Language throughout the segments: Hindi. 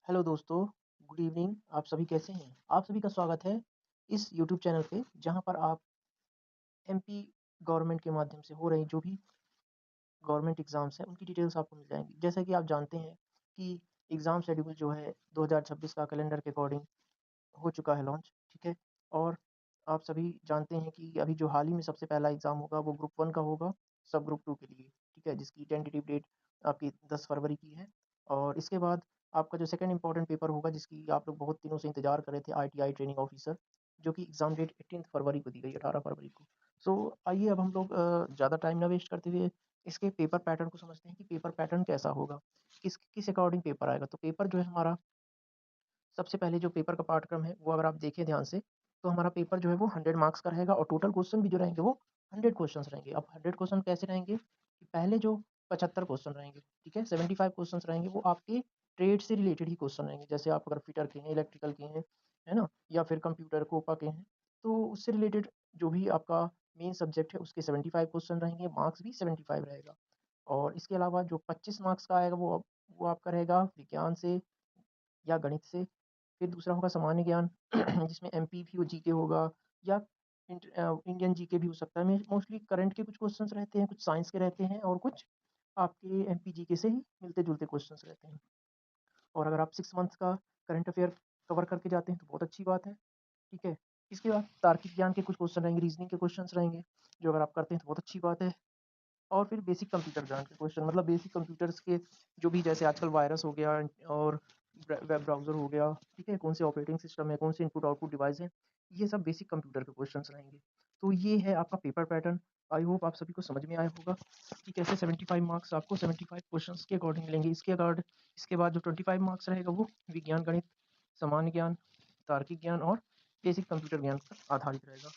हेलो दोस्तों, गुड इवनिंग। आप सभी कैसे हैं? आप सभी का स्वागत है इस यूट्यूब चैनल पे जहाँ पर आप एमपी गवर्नमेंट के माध्यम से हो रही जो भी गवर्नमेंट एग्ज़ाम्स हैं, उनकी डिटेल्स आपको मिल जाएँगी। जैसा कि आप जानते हैं कि एग्ज़ाम शेड्यूल जो है 2026 का कैलेंडर के अकॉर्डिंग हो चुका है लॉन्च, ठीक है? और आप सभी जानते हैं कि अभी जो हाल ही में सबसे पहला एग्ज़ाम होगा वो ग्रुप 1 का होगा, सब ग्रुप 2 के लिए, ठीक है? जिसकी टेंटेटिव डेट आपकी 10 फरवरी की है और इसके बाद आपका जो सेकंड इम्पोर्टेंट पेपर होगा जिसकी आप लोग बहुत दिनों से इंतज़ार कर रहे थे आईटीआई ट्रेनिंग ऑफिसर, जो कि एग्ज़ाम डेट 18 फरवरी को दी गई है, 18 फरवरी को। सो आइए अब हम लोग ज़्यादा टाइम ना वेस्ट करते हुए इसके पेपर पैटर्न को समझते हैं कि पेपर पैटर्न कैसा होगा, किस अकॉर्डिंग पेपर आएगा। तो पेपर जो है हमारा सबसे पहले जो पेपर का पाठ्यक्रम है, वो अगर आप देखें ध्यान से, तो हमारा पेपर जो है वो 100 मार्क्स का रहेगा और टोटल क्वेश्चन भी जो रहेंगे वो 100 क्वेश्चंस रहेंगे। अब 100 क्वेश्चन कैसे रहेंगे? कि पहले जो 75 क्वेश्चन रहेंगे, ठीक है? 75 क्वेश्चंस रहेंगे वो आपके ट्रेड से रिलेटेड ही क्वेश्चन रहेंगे। जैसे आप अगर फिटर के हैं, इलेक्ट्रिकल के हैं, है ना? या फिर कंप्यूटर, कोपा के हैं, तो उससे रिलेटेड जो भी आपका मेन सब्जेक्ट है उसके 75 क्वेश्चन रहेंगे, मार्क्स भी 75 रहेगा। और इसके अलावा जो 25 मार्क्स का आएगा वो आपका रहेगा विज्ञान से या गणित से। फिर दूसरा होगा सामान्य ज्ञान जिसमें एमपी भी जीके होगा या इंडियन जीके भी हो सकता है। मोस्टली करंट के कुछ क्वेश्चंस रहते हैं, कुछ साइंस के रहते हैं और कुछ आपके एमपी जीके से ही मिलते-जुलते क्वेश्चंस रहते हैं। और अगर आप 6 मंथ्स का करंट अफेयर कवर करके जाते हैं तो बहुत अच्छी बात है, ठीक है? इसके बाद तार्किक ज्ञान के कुछ क्वेश्चन रहेंगे, रीज़निंग के क्वेश्चन्स रहेंगे, जो अगर आप करते हैं तो बहुत अच्छी बात है। और फिर बेसिक कंप्यूटर ज्ञान के क्वेश्चन मतलब बेसिक कंप्यूटर्स के जो भी जैसे आजकल वायरस हो गया और वेब ब्राउज़र हो गया, ठीक है? कौन से ऑपरेटिंग सिस्टम है, कौन से इनपुट आउटपुट डिवाइस हैं, ये सब बेसिक कंप्यूटर के क्वेश्चंस रहेंगे। तो ये है आपका पेपर पैटर्न। आई होप आप सभी को समझ में आया होगा कि कैसे 75 मार्क्स आपको 75 क्वेश्चंस के अकॉर्डिंग मिलेंगे। इसके बाद जो 25 मार्क्स रहेगा वो विज्ञान, गणित, सामान्य ज्ञान, तार्किक ज्ञान और बेसिक कंप्यूटर ज्ञान पर आधारित रहेगा।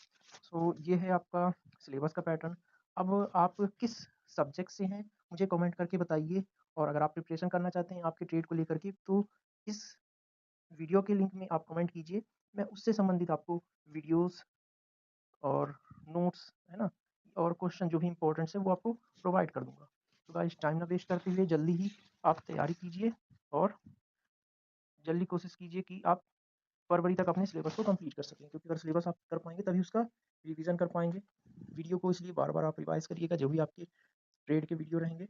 सो ये है आपका सिलेबस का पैटर्न। अब आप किस सब्जेक्ट से हैं मुझे कमेंट करके बताइए और अगर आप प्रिपरेशन करना चाहते हैं आपके ट्रेड को लेकर के तो इस वीडियो के लिंक में आप कमेंट कीजिए। मैं उससे संबंधित आपको वीडियोस और नोट्स, है ना? और क्वेश्चन जो भी इम्पोर्टेंट्स हैं वो आपको प्रोवाइड कर दूँगा। तो गाइस टाइम ना वेस्ट करते हुए जल्दी ही आप तैयारी कीजिए और जल्दी कोशिश कीजिए कि आप फरवरी तक अपने सिलेबस को कंप्लीट कर सकें क्योंकि अगर सिलेबस आप कर पाएँगे तभी उसका रिवीजन कर पाएँगे। वीडियो को इसलिए बार-बार आप रिवाइज़ करिएगा जो भी आपके ट्रेड के वीडियो रहेंगे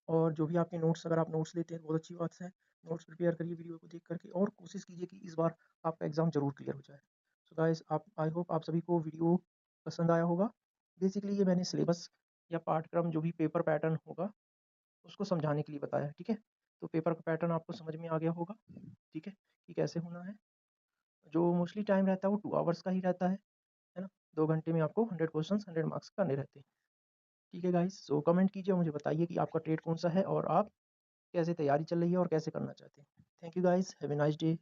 और जो भी आपके नोट्स अगर आप नोट्स लेते हैं तो बहुत अच्छी बात है। नोट्स प्रिपेयर करिए वीडियो को देख कर के और कोशिश कीजिए कि इस बार आपका एग्ज़ाम ज़रूर क्लियर हो जाए। सो गाइस आप आई होप आप सभी को वीडियो पसंद आया होगा। बेसिकली ये मैंने सिलेबस या पाठ्यक्रम जो भी पेपर पैटर्न होगा उसको समझाने के लिए बताया है, ठीक है? तो पेपर का पैटर्न आपको समझ में आ गया होगा, ठीक है? कि कैसे होना है। जो मोस्टली टाइम रहता है वो 2 आवर्स का ही रहता है ना? 2 घंटे में आपको 100 क्वेश्चंस 100 मार्क्स करने रहते हैं। ठीक है गाइस, सो कमेंट कीजिए और मुझे बताइए कि आपका ट्रेड कौन-सा है और आप कैसे तैयारी चल रही है और कैसे करना चाहते हैं। Thank you guys, have a nice day.